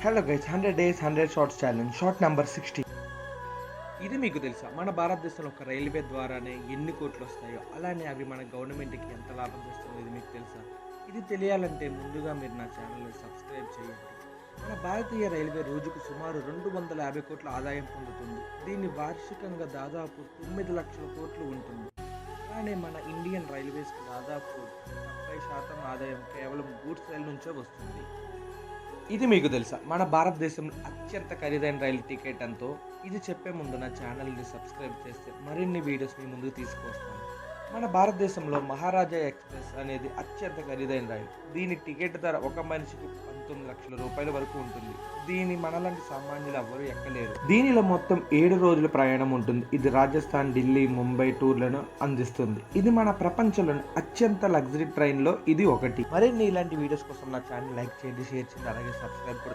Hello guys 100 days 100 shorts challenge short number 60. ఇది మీకు తెలుసా, మన భారతదేశంలో ఒక రైల్వే ద్వారానే ఎన్ని కోట్లు వస్తాయో, అలానే అవి మన గవర్నమెంట్కి ఎంత లాభం చేస్తుందో ఇది మీకు తెలుసా? ఇది తెలియాలంటే ముందుగా మీరు నా ఛానల్ని సబ్స్క్రైబ్ చేయండి. మన భారతీయ రైల్వే రోజుకు సుమారు 250 కోట్ల ఆదాయం పొందుతుంది. దీని వార్షికంగా దాదాపు 9 లక్షల కోట్లు ఉంటుంది. అలానే మన ఇండియన్ రైల్వేస్కి దాదాపు 70% ఆదాయం కేవలం గూడ్స్ రైలు నుంచే వస్తుంది. ఇది మీకు తెలుసా, మన భారతదేశంలో అత్యంత ఖరీదైన రైలు టికెట్ ఎంతో? ఇది చెప్పే ముందు నా ఛానల్ని సబ్స్క్రైబ్ చేస్తే మరిన్ని వీడియోస్ మీ ముందుకు తీసుకొస్తాను. మన భారతదేశంలో మహారాజా ఎక్స్ప్రెస్ అనేది అత్యంత ఖరీదైన రైలు. దీని టికెట్ ధర ఒక మనిషికి 19 లక్షల రూపాయల వరకు ఉంటుంది. దీని మనలాంటి సామాన్యులు ఎవ్వరూ ఎక్కలేరు. దీనిలో మొత్తం 7 రోజుల ప్రయాణం ఉంటుంది. ఇది రాజస్థాన్, ఢిల్లీ, ముంబై టూర్లను అందిస్తుంది. ఇది మన ప్రపంచంలోని అత్యంత లగ్జరీ ట్రైన్లో ఇది ఒకటి. మరిన్ని ఇలాంటి వీడియోస్ కోసం నా ఛానల్ లైక్ చేయండి, షేర్ చేయండి, అలాగే సబ్స్క్రైబ్ కూడా